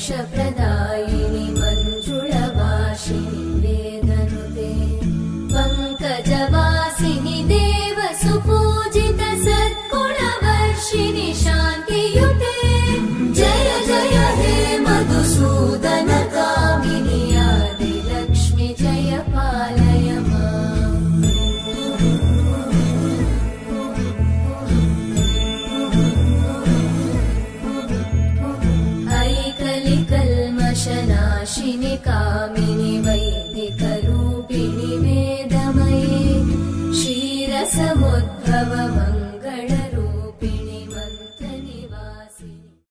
मोक्षप्रदायिनि मञ्जुळवासिनि वेदनुते पङ्कजवासिनि देवसुपूजित सद्गुणवर्षिणि शान्तियुते जय जय हे मधुसूदन कामिनि आदिलक्ष्मि जय पालय माम्। ऐकलिकल्मषनाशिनि कामिनि वैदिक